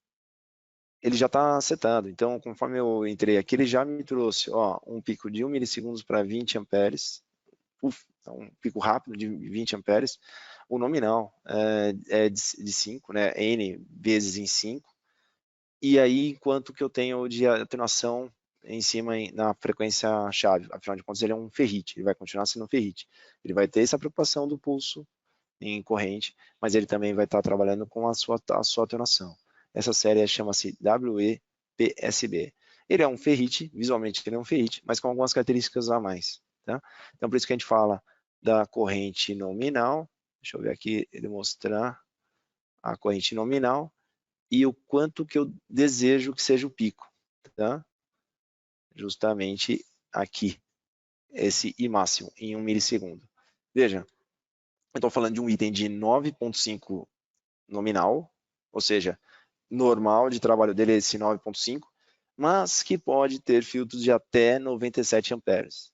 ele já está setado, então conforme eu entrei aqui, ele já me trouxe um pico de 1 milissegundos para 20 amperes, um pico rápido de 20 amperes, o nominal é de 5, né, N vezes em 5, e aí enquanto que eu tenho de atenuação em cima na frequência chave, afinal de contas ele é um ferrite, ele vai continuar sendo um ferrite, ele vai ter essa preocupação do pulso em corrente, mas ele também vai estar trabalhando com a sua atenuação. Essa série chama-se WEPSB. Ele é um ferrite, visualmente ele é um ferrite, mas com algumas características a mais, tá? Então por isso que a gente fala da corrente nominal, deixa eu ver aqui, ele mostrar a corrente nominal, e o quanto que eu desejo que seja o pico, tá? Justamente aqui, esse I máximo, em 1 milissegundo. Veja, eu estou falando de um item de 9,5 nominal, ou seja, normal de trabalho dele é esse 9,5, mas que pode ter filtros de até 97 amperes.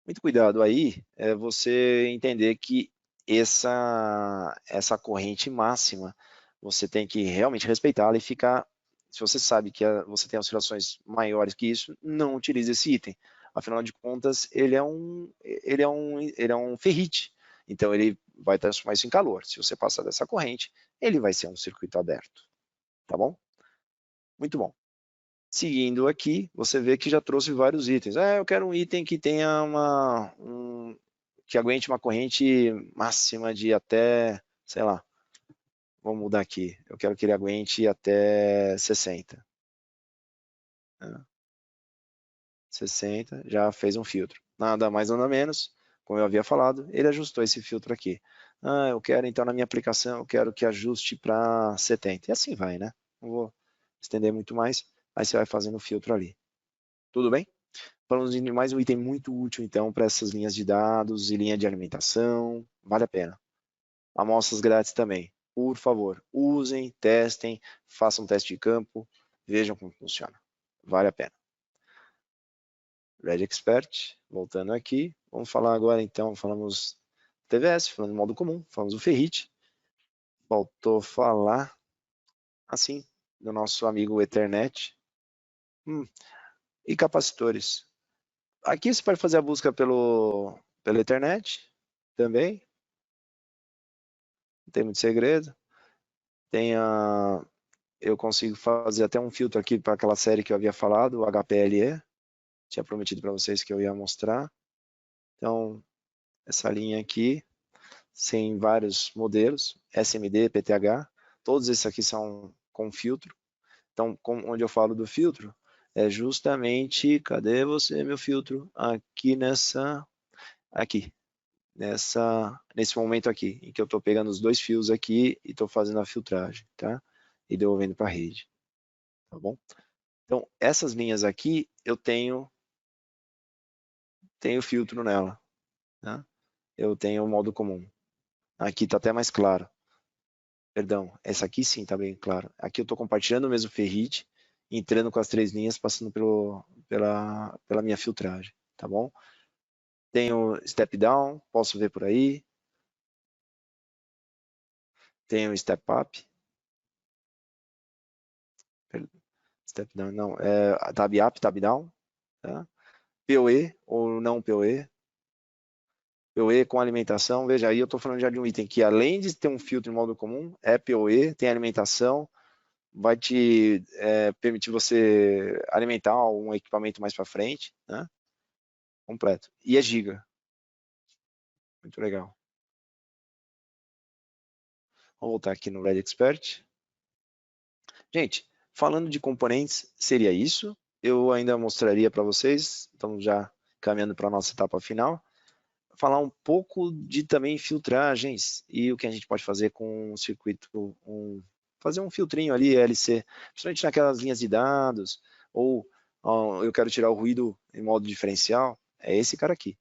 Muito cuidado aí, você entender que essa corrente máxima, você tem que realmente respeitá-la e ficar, se você sabe que você tem oscilações maiores que isso, não utilize esse item. Afinal de contas, ele é um ferrite, então ele vai transformar isso em calor. Se você passar dessa corrente, ele vai ser um circuito aberto, tá bom? Muito bom. Seguindo aqui, você vê que já trouxe vários itens. Eu quero um item que tenha que aguente uma corrente máxima de até, sei lá, vamos mudar aqui. Eu quero que ele aguente até 60. 60, já fez um filtro. Nada mais, nada menos, como eu havia falado, ele ajustou esse filtro aqui. Eu quero, então, na minha aplicação, eu quero que ajuste para 70. E assim vai, né? Não vou estender muito mais. Aí você vai fazendo o filtro ali. Tudo bem? Falamos de mais um item muito útil, então, para essas linhas de dados e linha de alimentação. Vale a pena. Amostras grátis também. Por favor, usem, testem, façam um teste de campo, vejam como funciona. Vale a pena. Red Expert, voltando aqui, vamos falar agora então, falamos TVS, falando de modo comum, falamos do Ferrite, faltou falar, assim, do nosso amigo Ethernet, e capacitores. Aqui você pode fazer a busca pelo Ethernet, também, não tem muito segredo, eu consigo fazer até um filtro aqui para aquela série que eu havia falado, o HPLE, tinha prometido para vocês que eu ia mostrar, então, essa linha aqui, sem vários modelos, SMD, PTH, todos esses aqui são com filtro. Então, onde eu falo do filtro, é justamente, cadê você, meu filtro? Nesse momento aqui, em que eu estou pegando os dois fios aqui e estou fazendo a filtragem, tá? E devolvendo para a rede, tá bom? Então, essas linhas aqui, eu tenho filtro nela, tá? Eu tenho o modo comum. Aqui está até mais claro. Perdão, essa aqui sim está bem claro. Aqui eu estou compartilhando o mesmo ferrite, entrando com as 3 linhas, passando pela minha filtragem, tá bom? Tenho step down, posso ver por aí. Tenho step up. Step down, não, tab up, tab down. Tá? PoE ou não PoE. PoE com alimentação, veja aí, eu estou falando já de um item que além de ter um filtro em modo comum, é PoE, tem alimentação, vai te permitir você alimentar um equipamento mais para frente, né? Completo. E é giga. Muito legal. Vamos voltar aqui no Red Expert. Gente, falando de componentes, seria isso. Eu ainda mostraria para vocês, estamos já caminhando para a nossa etapa final, falar um pouco de também filtragens e o que a gente pode fazer com um circuito, fazer um filtrinho ali, LC, principalmente naquelas linhas de dados, ou eu quero tirar o ruído em modo diferencial, é esse cara aqui.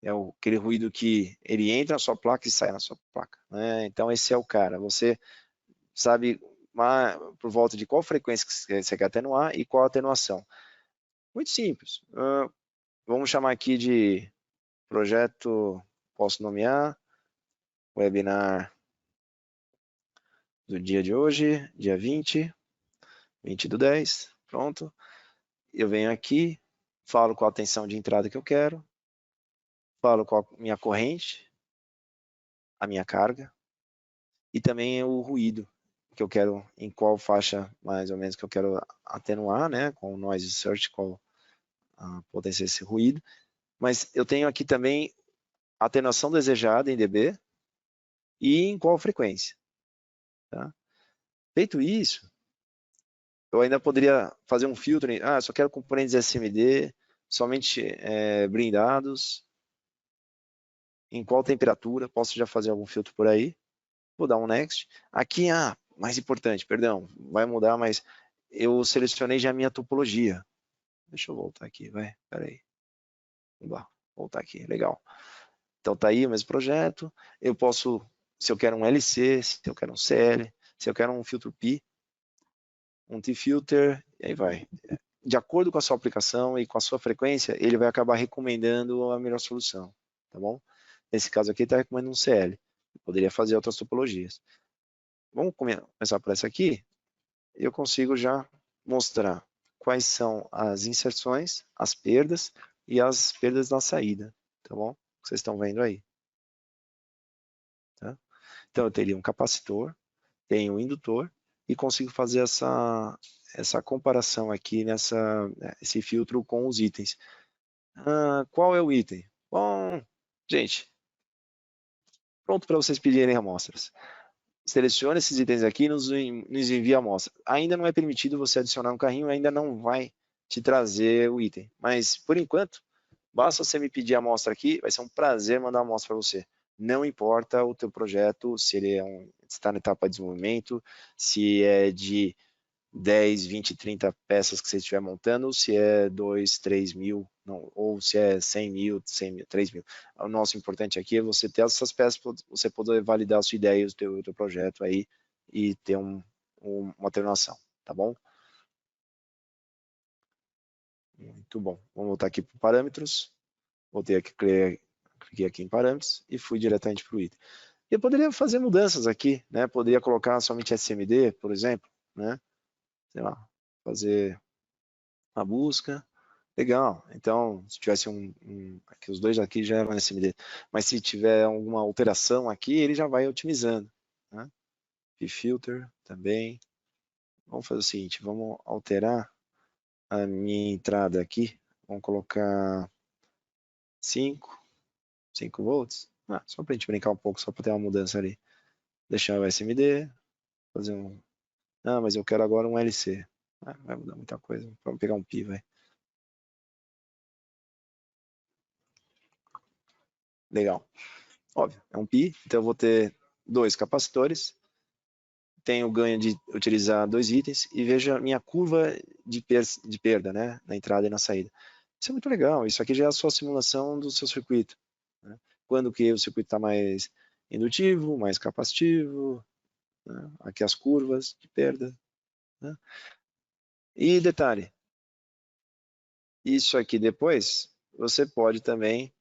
É aquele ruído que ele entra na sua placa e sai na sua placa, né? Então esse é o cara. Você sabe por volta de qual frequência que você quer atenuar e qual a atenuação. Muito simples. Vamos chamar aqui de projeto, posso nomear, webinar do dia de hoje, dia 20 do 10, pronto. Eu venho aqui, falo qual a tensão de entrada que eu quero, falo qual a minha corrente, a minha carga, e também o ruído que eu quero, em qual faixa mais ou menos que eu quero atenuar, né, com o noise search, qual a potência desse ruído. Mas eu tenho aqui também a atenuação desejada em dB e em qual frequência. Tá? Feito isso, eu ainda poderia fazer um filtro, só quero componentes SMD, somente blindados, em qual temperatura, posso já fazer algum filtro por aí. Vou dar um next. Aqui, mais importante, perdão, vai mudar, mas eu selecionei já a minha topologia. Deixa eu voltar aqui, vai, peraí. Vamos voltar aqui, legal. Então tá aí o mesmo projeto. Eu posso, se eu quero um LC, se eu quero um CL, se eu quero um filtro Pi, um T-filter, e aí vai. De acordo com a sua aplicação e com a sua frequência, ele vai acabar recomendando a melhor solução, tá bom? Nesse caso aqui, está recomendando um CL. Eu poderia fazer outras topologias. Vamos começar por essa aqui. Eu consigo já mostrar quais são as inserções, as perdas e as perdas na saída, tá bom? Vocês estão vendo aí. Tá? Então, eu teria um capacitor, tenho um indutor e consigo fazer essa comparação aqui esse filtro com os itens. Qual é o item? Bom, gente, pronto para vocês pedirem amostras. Selecione esses itens aqui e nos envie a amostra. Ainda não é permitido você adicionar um carrinho, ainda não vai te trazer o item. Mas, por enquanto, basta você me pedir a amostra aqui, vai ser um prazer mandar a amostra para você. Não importa o teu projeto, se ele está na etapa de desenvolvimento, se é de 10, 20, 30 peças que você estiver montando, se é 2, 3 mil, não, ou se é 100 mil, 3 mil. O nosso importante aqui é você ter essas peças para você poder validar a sua ideia, o teu projeto aí e ter uma terminação, tá bom? Muito bom. Vamos voltar aqui para parâmetros. Voltei aqui, cliquei aqui em parâmetros e fui diretamente para o item. Eu poderia fazer mudanças aqui, né? Poderia colocar somente SMD, por exemplo, né? Sei lá, fazer a busca. Legal, então se tivesse aqui, os dois aqui já eram SMD, mas se tiver alguma alteração aqui, ele já vai otimizando, né? Filter também. Vamos fazer o seguinte, vamos alterar a minha entrada aqui, vamos colocar 5 volts, só para a gente brincar um pouco, só para ter uma mudança ali. Deixar o SMD, fazer mas eu quero agora um LC. Vai mudar muita coisa, vamos pegar um pi, vai. Legal. Óbvio, é um pi, então eu vou ter 2 capacitores, tenho o ganho de utilizar 2 itens e veja a minha curva de perda, né, na entrada e na saída. Isso é muito legal, isso aqui já é a sua simulação do seu circuito, né? Quando que o circuito está mais indutivo, mais capacitivo, né? Aqui as curvas de perda, né? E detalhe, isso aqui depois você pode também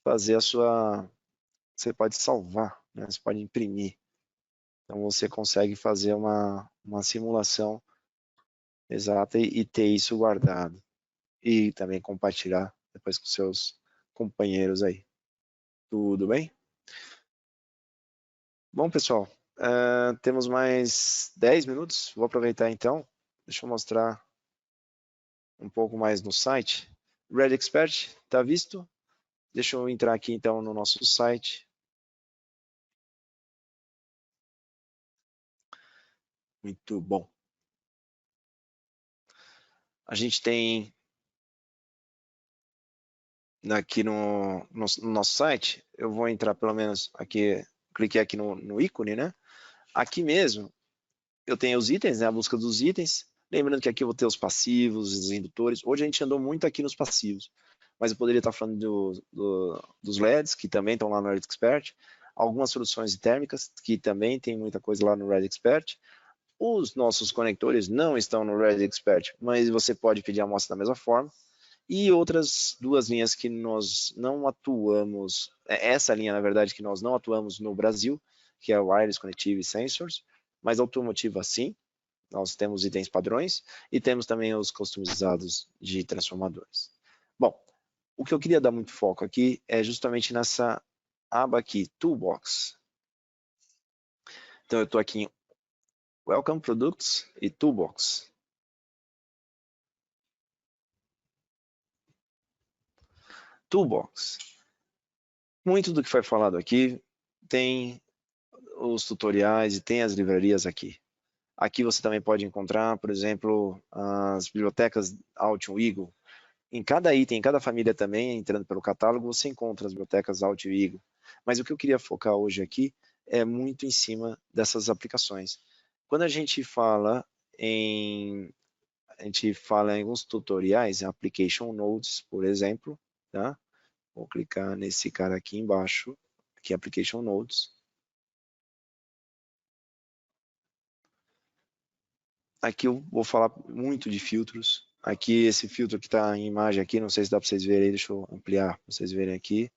fazer você pode salvar, né? Você pode imprimir. Então você consegue fazer uma simulação exata e ter isso guardado. E também compartilhar depois com seus companheiros aí. Tudo bem? Bom, pessoal, temos mais 10 minutos. Vou aproveitar então. Deixa eu mostrar um pouco mais no site. Red Expert, está visto? Deixa eu entrar aqui então no nosso site. Muito bom. A gente tem aqui no nosso site, eu vou entrar pelo menos aqui, cliquei aqui no ícone, né? Aqui mesmo, eu tenho os itens, né? A busca dos itens. Lembrando que aqui eu vou ter os passivos, os indutores. Hoje a gente andou muito aqui nos passivos, mas eu poderia estar falando dos LEDs, que também estão lá no Red Expert. Algumas soluções térmicas, que também tem muita coisa lá no Red Expert. Os nossos conectores não estão no Red Expert, mas você pode pedir a amostra da mesma forma. E outras 2 linhas que nós não atuamos, essa linha, na verdade, que nós não atuamos no Brasil, que é o Wireless Connectivity Sensors, mas automotiva sim, nós temos itens padrões e temos também os customizados de transformadores. Bom, o que eu queria dar muito foco aqui é justamente nessa aba aqui, Toolbox. Então eu estou aqui em Welcome Products e Toolbox. Toolbox. Muito do que foi falado aqui tem os tutoriais e tem as livrarias aqui. Aqui você também pode encontrar, por exemplo, as bibliotecas Altium Eagle. Em cada item, em cada família também, entrando pelo catálogo, você encontra as bibliotecas Altium Eagle. Mas o que eu queria focar hoje aqui é muito em cima dessas aplicações. Quando a gente fala em alguns tutoriais, Application Notes, por exemplo, tá? Vou clicar nesse cara aqui embaixo, que é Application Notes. Aqui eu vou falar muito de filtros. Aqui, esse filtro que está em imagem aqui, não sei se dá para vocês verem, deixa eu ampliar para vocês verem aqui.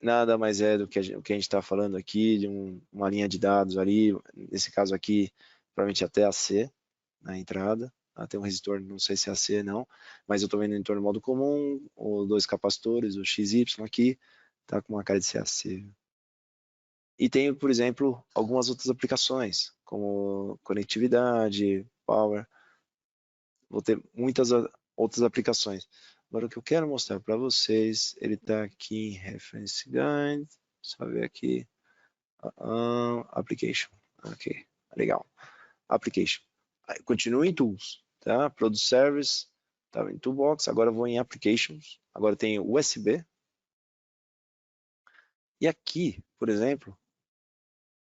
Nada mais é do que o que a gente está falando aqui, de uma linha de dados ali, nesse caso aqui, provavelmente até AC na entrada. Tem um resistor, não sei se é AC não, mas eu estou vendo em torno do modo comum, os 2 capacitores, o XY aqui, está com uma cara de ser AC. E tem, por exemplo, algumas outras aplicações, como conectividade, Power, vou ter muitas outras aplicações. Agora o que eu quero mostrar para vocês, ele está aqui em Reference Guide, só ver aqui, Application, ok, legal, Application, continua em Tools, tá? Product Service, estava em Toolbox, agora eu vou em Applications, agora tem USB, e aqui, por exemplo,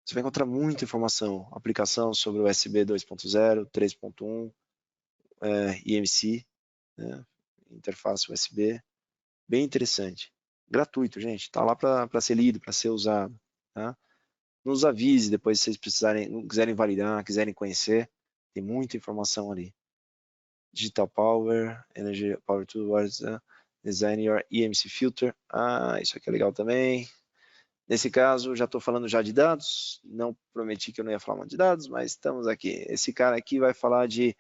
você vai encontrar muita informação, aplicação sobre o USB 2.0, 3.1, EMC, né? Interface USB, bem interessante. Gratuito, gente, está lá para ser lido, para ser usado. Tá? Nos avise depois se vocês precisarem, quiserem validar, quiserem conhecer, tem muita informação ali. Digital Power, Energy Power Tools, Design Your EMC Filter, isso aqui é legal também. Nesse caso, já estou falando já de dados, não prometi que eu não ia falar muito de dados, mas estamos aqui. Esse cara aqui vai falar de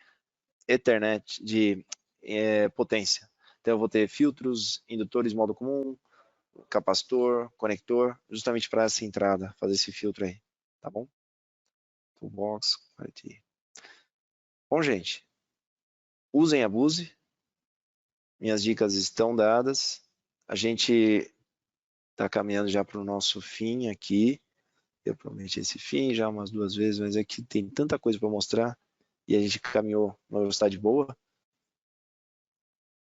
Ethernet, de potência. Então eu vou ter filtros, indutores modo comum, capacitor, conector, justamente para essa entrada, fazer esse filtro aí, tá bom? Toolbox, IT. Bom, gente, usem, abuse. Minhas dicas estão dadas. A gente está caminhando já para o nosso fim aqui. Eu prometi esse fim já umas 2 vezes, mas aqui tem tanta coisa para mostrar e a gente caminhou numa velocidade boa.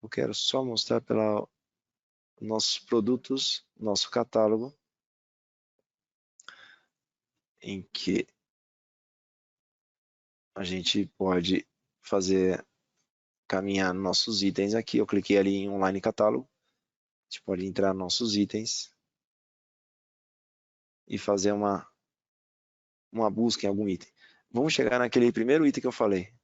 Eu quero só mostrar pela nossos produtos, nosso catálogo, em que a gente pode fazer, caminhar nossos itens aqui. Eu cliquei ali em online catálogo, a gente pode entrar nos nossos itens e fazer uma busca em algum item. Vamos chegar naquele primeiro item que eu falei.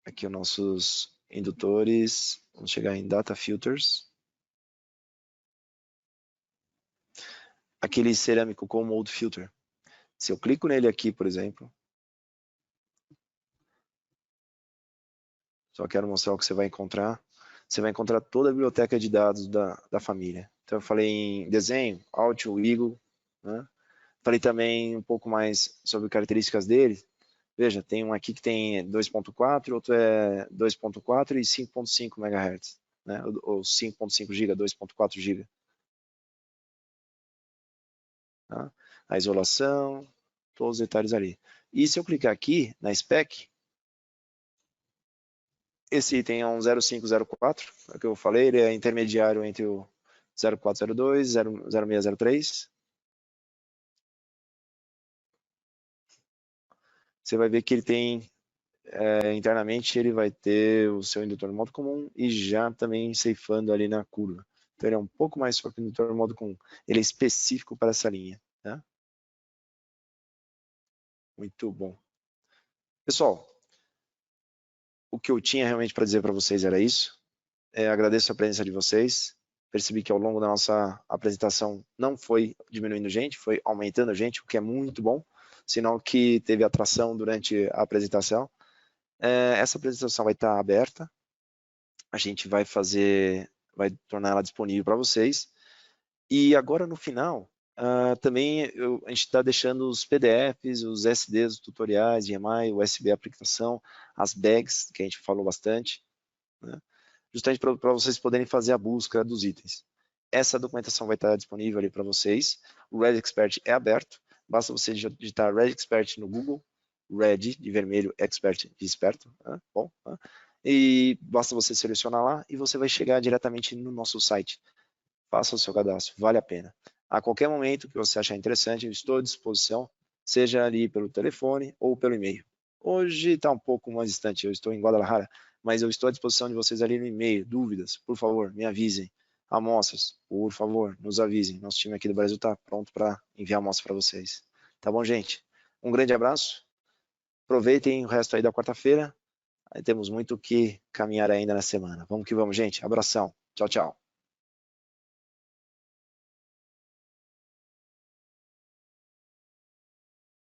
Aqui os nossos indutores, vamos chegar em Data Filters. Aquele cerâmico com Mold Filter. Se eu clico nele aqui, por exemplo, só quero mostrar o que você vai encontrar. Você vai encontrar toda a biblioteca de dados da família. Então eu falei em desenho, Audio, Eagle, né? Falei também um pouco mais sobre características dele. Veja, tem um aqui que tem 2.4, outro é 2.4 e 5.5 MHz, né? Ou 5.5 GB, 2.4 GB. Tá? A isolação, todos os detalhes ali. E se eu clicar aqui na spec, esse item é um 0504, é o que eu falei, ele é intermediário entre o 0402 e 0603. Você vai ver que ele tem, internamente, ele vai ter o seu indutor no modo comum e já também ceifando ali na curva. Então ele é um pouco mais forte que o indutor no modo comum. Ele é específico para essa linha. Tá? Muito bom. Pessoal, o que eu tinha realmente para dizer para vocês era isso. Agradeço a presença de vocês. Percebi que ao longo da nossa apresentação não foi diminuindo gente, foi aumentando gente, o que é muito bom, sinal que teve atração durante a apresentação. Essa apresentação vai estar aberta, a gente vai tornar ela disponível para vocês. E agora no final, também a gente está deixando os PDFs, os SDs, os tutoriais, EMI, USB aplicação, as bags, que a gente falou bastante, né? Justamente para vocês poderem fazer a busca dos itens. Essa documentação vai estar disponível ali para vocês. O Red Expert é aberto, basta você digitar Red Expert no Google, Red de vermelho, Expert de esperto, né? Bom, né? E basta você selecionar lá e você vai chegar diretamente no nosso site. Faça o seu cadastro, vale a pena. A qualquer momento que você achar interessante, eu estou à disposição, seja ali pelo telefone ou pelo e-mail. Hoje está um pouco mais distante, eu estou em Guadalajara, mas eu estou à disposição de vocês ali no e-mail. Dúvidas, por favor, me avisem. Amostras, por favor, nos avisem. Nosso time aqui do Brasil está pronto para enviar amostras para vocês. Tá bom, gente? Um grande abraço. Aproveitem o resto aí da quarta-feira. Temos muito o que caminhar ainda na semana. Vamos que vamos, gente. Abração. Tchau, tchau.